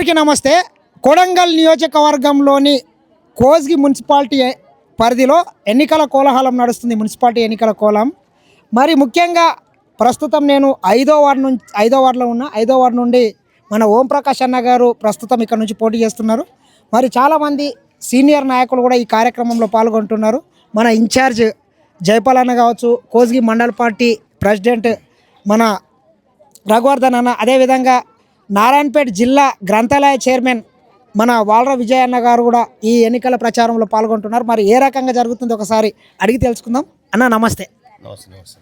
అందరికీ నమస్తే. కొడంగల్ నియోజకవర్గంలోని కోస్గి మున్సిపాలిటీ పరిధిలో ఎన్నికల కోలాహలం నడుస్తుంది. మున్సిపాలిటీ ఎన్నికల కోలాహలం మరి ముఖ్యంగా ప్రస్తుతం నేను ఐదో వార్డులో ఉన్న. ఐదో వార్డు నుండి మన ఓంప్రకాష్ అన్న గారు ప్రస్తుతం ఇక్కడ నుంచి పోటీ చేస్తున్నారు. మరి చాలామంది సీనియర్ నాయకులు కూడా ఈ కార్యక్రమంలో పాల్గొంటున్నారు. మన ఇన్ఛార్జ్ జైపాల్ అన్న కావచ్చు, కోస్గి మండల పార్టీ ప్రెసిడెంట్ మన రఘువర్ధన్ అన్న, అదేవిధంగా నారాయణపేట జిల్లా గ్రంథాలయ చైర్మన్ మన వాల్ర విజయ్ అన్న గారు కూడా ఈ ఎన్నికల ప్రచారంలో పాల్గొంటున్నారు. మరి ఏ రకంగా జరుగుతుందో ఒకసారి అడిగి తెలుసుకుందాం. అన్న నమస్తే.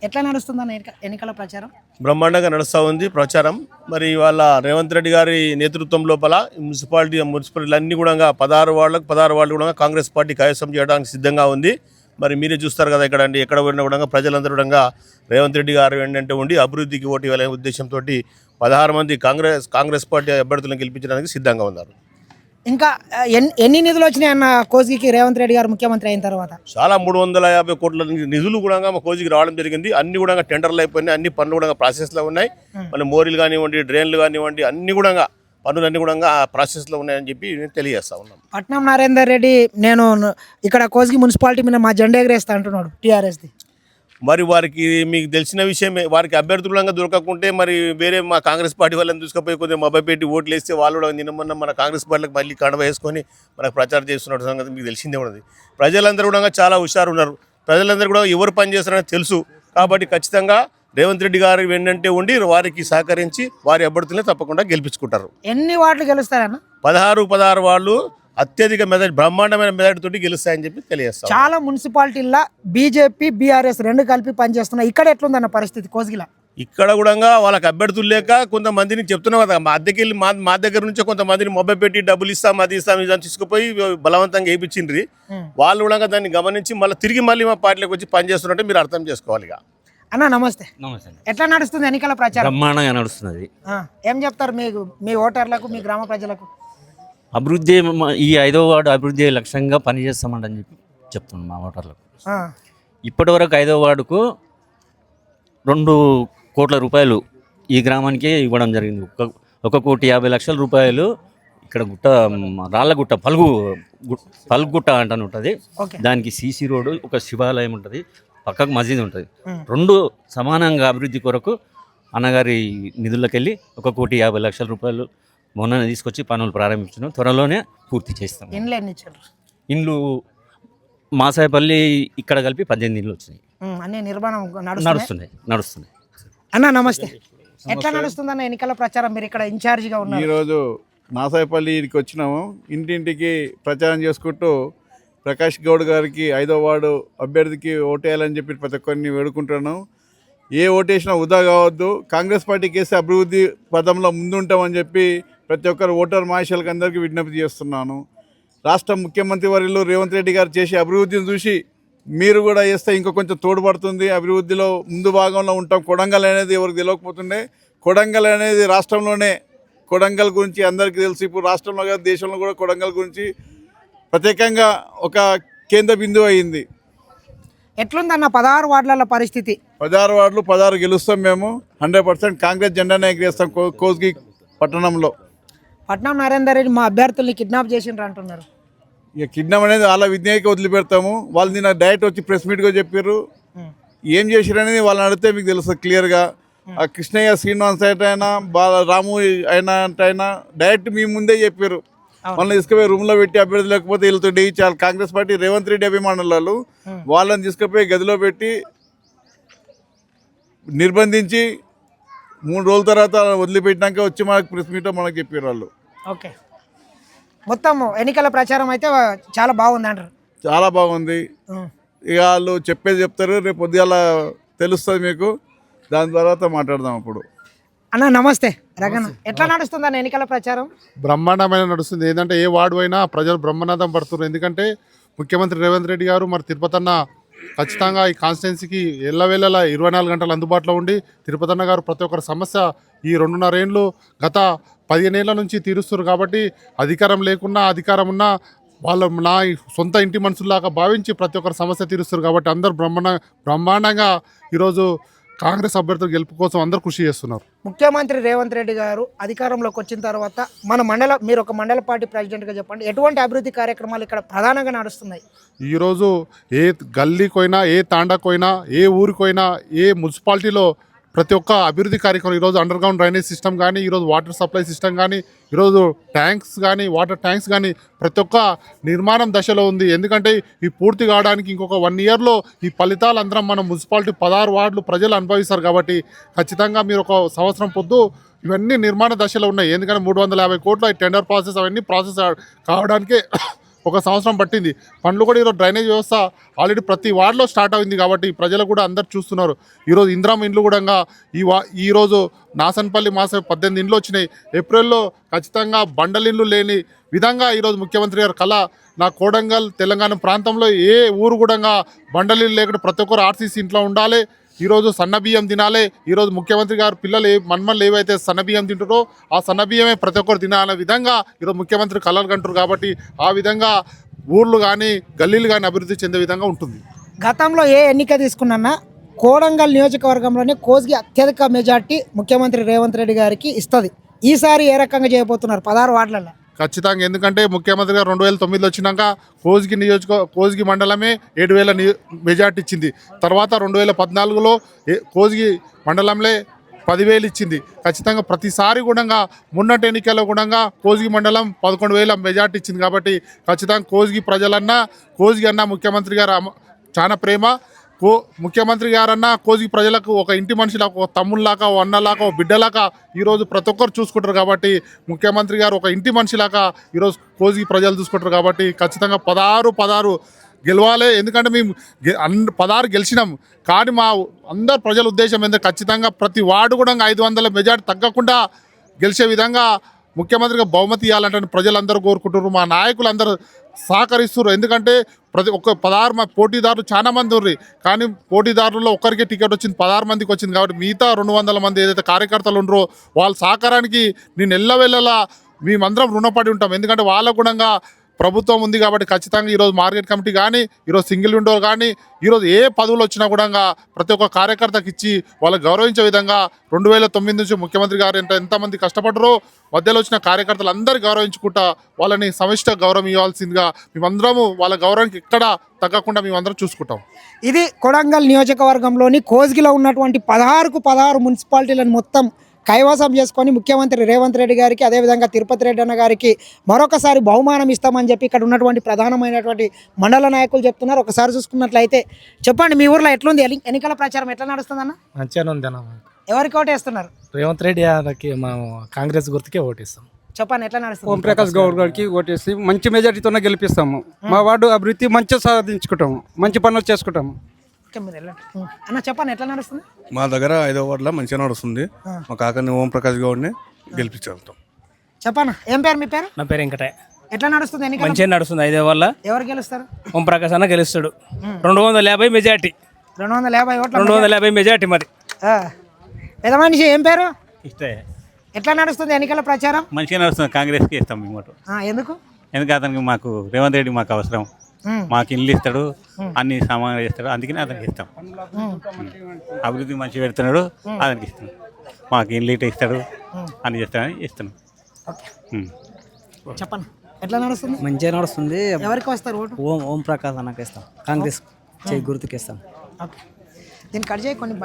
ఎట్లా నడుస్తుంది అన్న ఎన్నికల ప్రచారం? బ్రహ్మాండంగా నడుస్తూ ఉంది ప్రచారం. మరి ఇవాళ రేవంత్ రెడ్డి గారి నేతృత్వం లోపల మున్సిపాలిటీలు అన్ని కూడా 16 వార్డులకు కూడా కాంగ్రెస్ పార్టీ కైవసం చేయడానికి సిద్ధంగా ఉంది. మరి మీరే చూస్తారు కదా ఇక్కడ ఎక్కడ పోయినా కూడా ప్రజలందరూ కూడా రేవంత్ రెడ్డి గారు ఏంటంటే ఉండి అభివృద్ధికి ఓటు ఇవ్వాలనే ఉద్దేశంతో 16 మంది కాంగ్రెస్ పార్టీ అభ్యర్థులను గెలిపించడానికి సిద్ధంగా ఉన్నారు. ఇంకా ఎన్ని నిధులు వచ్చినాయి అన్న కోస్గికి రేవంత్ రెడ్డి గారు ముఖ్యమంత్రి అయిన తర్వాత? చాలా 350 కోట్ల నిధులు కూడా మా కోస్గికి రావడం జరిగింది. అన్ని కూడా టెండర్లు అయిపోయినాయి, అన్ని పనులు కూడా ప్రాసెస్లో ఉన్నాయి. మళ్ళీ మోరీలు కానివ్వండి, డ్రైన్లు కానివ్వండి, అన్ని కూడా పనులన్నీ కూడా ప్రాసెస్లో ఉన్నాయని చెప్పి తెలియజేస్తా ఉన్నాం. పట్నం నరేందర్ రెడ్డి నేను ఇక్కడ కోస్గి మున్సిపాలిటీ మీద మా జెండా ఎగరేస్తా అంటున్నాడు టీఆర్ఎస్ది. మరి వారికి మీకు తెలిసిన విషయమే, వారికి అభ్యర్థులంగా దొరకకుంటే మరి వేరే మా కాంగ్రెస్ పార్టీ వాళ్ళని తీసుకుపోయి కొద్దిగా మొబైల్ పెట్టి ఓట్లు వేస్తే వాళ్ళు కూడా నిన్న మన కాంగ్రెస్ పార్టీలకు మళ్ళీ కండ వేసుకొని మనకు ప్రచారం చేస్తున్న సంగతి మీకు తెలిసిందే ఉన్నది. ప్రజలందరూ కూడా చాలా హుషారు ఉన్నారు. ప్రజలందరూ కూడా ఎవరు పని చేస్తారని తెలుసు. కాబట్టి ఖచ్చితంగా రేవంత్ రెడ్డి గారు వెన్నంటే ఉండి వారికి సహకరించి వారి అభ్యర్థులనే తప్పకుండా గెలిపించుకుంటారు. ఎన్ని వార్డులు గెలుస్తారన్న? 16 వార్డులు అత్యధిక మెజారిటీ, బ్రహ్మాండమైన మెజారిటీ తోటి గెలుస్తాయని చెప్పి తెలియజేస్తాం. చాలా మున్సిపాలిటీల్లో బీజేపీ బీఆర్ఎస్ రెండు కలిపి పనిచేస్తున్నాయి. ఇక్కడ ఎట్లుందన్న పరిస్థితి కోస్గిలా? ఇక్కడ కూడా వాళ్ళకి అభ్యర్థులు లేక కొంతమందిని చెప్తున్నాం కదా, మా అద్దెకెళ్ళి మా దగ్గర నుంచి కొంతమందిని మొబైల్ పెట్టి డబ్బులు ఇస్తాం, అది ఇస్తాం, ఇది తీసుకుపోయి బలవంతంగా వేయించిండ్రి. వాళ్ళు కూడా దాన్ని గమనించి తిరిగి మా పార్టీలోకి వచ్చి పనిచేస్తున్నట్టు మీరు అర్థం చేసుకోవాలి. అన్న నమస్తే. నమస్తే. ఎట్లా నడుస్తుంది ఎన్నికల ప్రచారం? బ్రహ్మాండంగా నడుస్తున్నది. ఏం చెప్తారు మీ ఓటర్లకు, మీ గ్రామ ప్రజలకు? అభివృద్ధి, ఈ 5వ వార్డు అభివృద్ధి లక్ష్యంగా పనిచేస్తామంటని చెప్పి చెప్తున్నాం మా ఓటర్లకు. ఇప్పటి వరకు 5వ వార్డుకు 2 కోట్ల రూపాయలు ఈ గ్రామానికి ఇవ్వడం జరిగింది. 1,50,00,000 రూపాయలు ఇక్కడ రాళ్ళగుట్ట పలుగుట్ట అంటని ఉంటుంది. దానికి సీసీ రోడ్డు, ఒక శివాలయం ఉంటుంది, పక్కకు మసీదు ఉంటుంది. 2 సమానంగా అభివృద్ధి కొరకు అన్నగారి నిధుల్లోకెళ్ళి 1,50,00,000 రూపాయలు మొన్న తీసుకొచ్చి పనులు ప్రారంభించడం, త్వరలోనే పూర్తి చేస్తాం. ఇండ్లు మాసాయపల్లి ఇక్కడ కలిపి 18 ఇండ్లు వచ్చినాయి. అన్ని నిర్మాణం నడుస్తున్నాయి. అన్న నమస్తే. ఎట్లా నడుస్తుంది అన్న ఎన్నికల ప్రచారం? మీరు ఇక్కడ ఇన్ఛార్జిగా ఉన్నారు. ఈరోజు మాసాయపల్లికి వచ్చినాము. ఇంటింటికి ప్రచారం చేసుకుంటూ ప్రకాష్ గౌడ్ గారికి 5వ వార్డు అభ్యర్థికి ఓటేయాలని చెప్పి ప్రతి ఒక్కరిని వేడుకుంటున్నాను. ఏ ఓటేసినా వృధా కావద్దు. కాంగ్రెస్ పార్టీకి వేస్తే అభివృద్ధి పదంలో ముందుంటామని చెప్పి ప్రతి ఒక్కరు ఓటర్ మహాశయులకు అందరికీ విజ్ఞప్తి చేస్తున్నాను. రాష్ట్ర ముఖ్యమంత్రి వర్యులు రేవంత్ రెడ్డి గారు చేసే అభివృద్ధిని చూసి మీరు కూడా వేస్తే ఇంకా కొంచెం తోడ్పడుతుంది. అభివృద్ధిలో ముందు భాగంలో ఉంటాం. కొడంగల్ అనేది ఎవరికి తెలియకపోతుండే, కొడంగల్ అనేది రాష్ట్రంలోనే, కొడంగల్ గురించి అందరికీ తెలుసు. ఇప్పుడు రాష్ట్రంలో కాదు, దేశంలో కూడా కొడంగల్ గురించి ప్రత్యేకంగా ఒక కేంద్ర బిందువు అయింది. ఎట్లుందన్న 16 వార్డుల పరిస్థితి? 16 వార్డులు 16 గెలుస్తాం మేము. 100% కాంగ్రెస్ జెండానే ఎగరేస్తాం. కోస్గి పట్టణంలో పట్నం నరేందర్ రెడ్డి మా అభ్యర్థుల్ని కిడ్నాప్ చేసిండ్రు అంటున్నారు. ఇక కిడ్నాప్ అనేది వాళ్ళ విజ్ఞాయికి వదిలిపెడతాము. వాళ్ళు నిన్న డైరెక్ట్ వచ్చి ప్రెస్ మీట్గా చెప్పారు. ఏం చేశారు అనేది వాళ్ళని అడిగితే మీకు తెలుస్తుంది క్లియర్గా. ఆ కృష్ణయ్య శ్రీనివాస్ అయినా రాము అయినా డైరెక్ట్ మీ ముందే చెప్పారు. వాళ్ళని తీసుకుపోయి రూమ్లో పెట్టి అభ్యర్థి లేకపోతే వీళ్ళతో చాలా కాంగ్రెస్ పార్టీ రేవంత్ రెడ్డి అభిమానులు వాళ్ళని తీసుకుపోయి గదిలో పెట్టి నిర్బంధించి 3 రోజుల తర్వాత వదిలిపెట్టినాక వచ్చి మనకు ప్రెస్ మీట్లో మనకు చెప్పారు వాళ్ళు. ఓకే, మొత్తం ఎన్నికల ప్రచారం అయితే చాలా బాగుంది అంటారు? చాలా బాగుంది. ఇక వాళ్ళు చెప్పేది చెప్తారు, రేపు పొద్దుగాల తెలుస్తుంది మీకు. దాని తర్వాత మాట్లాడదాం అప్పుడు. అన్న నమస్తే. రగన్న, ఎట్లా నడుస్తుంది అన్న ఎన్నికల ప్రచారం? బ్రహ్మాండమైన నడుస్తుంది. ఏంటంటే ఏ వార్డు అయినా ప్రజలు బ్రహ్మానందం పడుతున్నారు. ఎందుకంటే ముఖ్యమంత్రి రేవంత్ రెడ్డి గారు మరి తిరుపతన్న ఖచ్చితంగా ఈ కాన్స్టిట్యున్సీకి ఎల్లవేళలా 24 గంటలు అందుబాటులో ఉండి తిరుపతన్న గారు ప్రతి ఒక్కరి సమస్య ఈ 2.5 ఏళ్ళు గత 15 ఏళ్ల నుంచి తీరుస్తారు. కాబట్టి అధికారం లేకున్నా అధికారం ఉన్నా వాళ్ళ నా సొంత ఇంటి మనుషుల్లాగా భావించి ప్రతి ఒక్కరి సమస్య తీరుస్తారు. కాబట్టి అందరూ బ్రహ్మాండంగా ఈరోజు కాంగ్రెస్ అభ్యర్థుల గెలుపు కోసం అందరూ కృషి చేస్తున్నారు. ముఖ్యమంత్రి రేవంత్ రెడ్డి గారు అధికారంలోకి వచ్చిన తర్వాత మీరు ఒక మండల పార్టీ ప్రెసిడెంట్గా చెప్పండి, ఎటువంటి అభివృద్ధి కార్యక్రమాలు ఇక్కడ ప్రధానంగా నడుస్తున్నాయి? ఈరోజు ఏ గల్లీకైనా, ఏ తాండాకైనా, ఏ ఊరికైనా, ఏ మున్సిపాలిటీలో ప్రతి ఒక్క అభివృద్ధి కార్యక్రమం ఈరోజు అండర్ గ్రౌండ్ డ్రైనేజ్ సిస్టమ్ కానీ, ఈరోజు వాటర్ సప్లై సిస్టమ్ కానీ, ఈరోజు ట్యాంక్స్ కానీ, వాటర్ ట్యాంక్స్ కానీ ప్రతి ఒక్క నిర్మాణం దశలో ఉంది. ఎందుకంటే ఈ పూర్తి కావడానికి ఇంకొక 1 ఇయర్లో ఈ ఫలితాలు అందరం మనం మున్సిపాలిటీ 16 వార్డులు ప్రజలు అనుభవిస్తారు. కాబట్టి ఖచ్చితంగా మీరు ఒక సంవత్సరం పొద్దు ఇవన్నీ నిర్మాణ దశలో ఉన్నాయి. ఎందుకంటే 350 కోట్ల టెండర్ ప్రాసెస్ అవన్నీ ప్రాసెస్ కావడానికే ఒక సంవత్సరం పట్టింది. పనులు కూడా ఈరోజు డ్రైనేజ్ వ్యవస్థ ఆల్రెడీ ప్రతి వార్డులో స్టార్ట్ అయింది. కాబట్టి ప్రజలు కూడా అందరు చూస్తున్నారు. ఈరోజు ఇందిరామ ఇండ్లు కూడా ఈరోజు నాసన్పల్లి 18 ఇండ్లు వచ్చినాయి. ఏప్రిల్లో ఖచ్చితంగా బండల ఇండ్లు లేని విధంగా ఈరోజు ముఖ్యమంత్రి గారు కళ నా కోడంగల్ తెలంగాణ ప్రాంతంలో ఏ ఊరు కూడా బండల ఇల్లు లేకుండా ప్రతి ఒక్కరు ఆర్సీసీ ఇంట్లో ఉండాలి. ఈరోజు సన్నబియ్యం తినాలి. ఈరోజు ముఖ్యమంత్రి గారు పిల్లలు మన్మన్లు ఏవైతే సన్నబియ్యం తింటారో ఆ సన్నబియ్యమే ప్రతి ఒక్కరు తినాలనే విధంగా ఈరోజు ముఖ్యమంత్రి కలలు కంటారు. కాబట్టి ఆ విధంగా ఊర్లు కానీ గల్లీలు కానీ అభివృద్ధి చెందే విధంగా ఉంటుంది. గతంలో ఏ ఎన్నిక తీసుకున్నా కోడంగల్ నియోజకవర్గంలోనే కోజ్కి అత్యధిక మెజార్టీ ముఖ్యమంత్రి రేవంత్ రెడ్డి గారికి ఇస్తుంది. ఈసారి ఏ రకంగా చేయబోతున్నారు 16 వార్డులలో? ఖచ్చితంగా. ఎందుకంటే ముఖ్యమంత్రి గారు 2009లో వచ్చినాక కోజ్గి మండలమే 7,000 మెజార్టీ ఇచ్చింది. తర్వాత 2014లో కోజ్గి మండలంలో 10,000 ఇచ్చింది. ఖచ్చితంగా ప్రతిసారి కూడా మొన్నటి ఎన్నికల్లో కూడా కోజ్గి మండలం 11,000 మెజార్టీ ఇచ్చింది. కాబట్టి ఖచ్చితంగా కోజ్గి ప్రజలన్నా కోజ్గి అన్న ముఖ్యమంత్రి గారు చాలా ప్రేమ. ముఖ్యమంత్రి గారన్నా కోజ్గి ప్రజలకు ఒక ఇంటి మనిషిలాగా, ఒక తమ్ముళ్ళలాగా, ఒక అన్నలాగా, ఒక బిడ్డలాగా ఈరోజు ప్రతి ఒక్కరు చూసుకుంటారు. కాబట్టి ముఖ్యమంత్రి గారు ఒక ఇంటి మనిషిలాగా ఈరోజు కోజ్గి ప్రజలు చూసుకుంటారు. కాబట్టి ఖచ్చితంగా 16 గెలవాలి. ఎందుకంటే మేము 16 గెలిచినాం. కానీ మా అందరు ప్రజల ఉద్దేశం ఏంటంటే ఖచ్చితంగా ప్రతి వార్డు కూడా 500 మెజార్టీ తగ్గకుండా గెలిచే విధంగా ముఖ్యమంత్రిగా బహుమతి ఇవ్వాలంటే ప్రజలందరూ కోరుకుంటున్నారు. మా నాయకులు అందరూ సహకరిస్తున్నారు. ఎందుకంటే ప్రతి ఒక్క 16 పోటీదారులు చాలా మంది ఉన్నారు. కానీ పోటీదారుల్లో ఒక్కరికే టికెట్ వచ్చింది, 16 మందికి వచ్చింది. కాబట్టి మిగతా 200 మంది ఏదైతే కార్యకర్తలు ఉన్నారో వాళ్ళ సహకారానికి నేను ఎల్లవెల్లలా మేమందరం రుణపడి ఉంటాం. ఎందుకంటే వాళ్ళ గుణంగా ప్రభుత్వం ఉంది. కాబట్టి ఖచ్చితంగా ఈరోజు మార్కెట్ కమిటీ కానీ, ఈరోజు సింగిల్ విండో కానీ, ఈరోజు ఏ పదవులు వచ్చినా కూడా ప్రతి ఒక్క కార్యకర్తకి ఇచ్చి వాళ్ళకి గౌరవించే విధంగా 2009 నుంచి ముఖ్యమంత్రి గారు ఎంతమంది కష్టపడ్డారో మధ్యలో వచ్చిన కార్యకర్తలు అందరూ గౌరవించుకుంటా వాళ్ళని సమిష్ట గౌరవం ఇవ్వాల్సిందిగా మేమందరము వాళ్ళ గౌరవానికి ఎక్కడ తగ్గకుండా మేమందరం చూసుకుంటాం. ఇది కొడంగల్ నియోజకవర్గంలోని కోజ్గిలో ఉన్నటువంటి 16 మున్సిపాలిటీలను మొత్తం కైవసం చేసుకొని ముఖ్యమంత్రి రేవంత్ రెడ్డి గారికి, అదేవిధంగా తిరుపతి రెడ్డి అన్న గారికి మరొకసారి బహుమానం ఇస్తామని చెప్పి ఇక్కడ ఉన్నటువంటి ప్రధానమైనటువంటి మండల నాయకులు చెప్తున్నారు. ఒకసారి చూసుకున్నట్లయితే చెప్పండి, మీ ఊర్లో ఎట్లుంది ఎన్నికల ప్రచారం ఎట్లా నడుస్తుందన్న? మంచిగానే ఉంది అన్న. ఎవరికి ఓటేస్తున్నారు? రేవంత్ రెడ్డి గారికి మనం కాంగ్రెస్ గుర్తుకే ఓటేస్తాం. చెప్పండి ఎట్లా నడుస్తుంది? ఓం ప్రకాష్ గౌడ్ గారికి ఓటేసి మంచి మెజారిటీతోనే గెలిపిస్తాము. మా వార్డు అభివృద్ధి మంచిగా సాధించుకుంటాము, మంచి పనులు చేసుకుంటాము. అన్న చెప్పండి ఎట్లా నడుస్తుంది? మా దగ్గర 5వ వార్డులో మంచిగా నడుస్తుంది. మా కాకని ఓం ప్రకాష్ గౌడ్ని గెలిపించాం. చెప్పన్న ఏం పేరు? మీ పేరు? నా పేరు వెంకటే. ఎట్లా నడుస్తుంది ఎన్నికలు? మంచిగా నడుస్తుంది. 5వ వార్డులో ఎవరు గెలుస్తారు? ఓం ప్రకాష్ అన్న గెలుస్తాడు. 250 మెజార్టీ. 250 ఓట్లు. 250 మెజార్టీ మరి. పెద్ద మనిషి ఏం పేరు? ఇష్టే. ఎట్లా నడుస్తుంది ఎన్నికల ప్రచారం? మంచిగా నడుస్తుంది. కాంగ్రెస్కి ఇస్తాం మేము. ఎందుకు? ఎందుకంటే అతనికి మాకు రేవంత్ రెడ్డి మాకు అవసరం. మాకు ఇల్లు ఇస్తాడు, అన్ని సామాన్లు ఇస్తాడు, అందుకనే అతనికి ఇస్తాం. అభివృద్ధి మంచిగా పెడుతున్నాడు, అతనికి ఇస్తాం. మాకు ఇల్లు ఇట్లా ఇస్తాడు, అన్ని చేస్తాడని ఇస్తున్నాం. చెప్పండి ఎట్లా నడుస్తుంది? మంచిగా నడుస్తుంది. ఎవరికి వస్తారు ఓటు? ఓం ప్రకాష్ అన్నకి ఇస్తాం. కాంగ్రెస్ గుర్తుకి ఇస్తాం. దీన్ని కట్ చేయి కొన్ని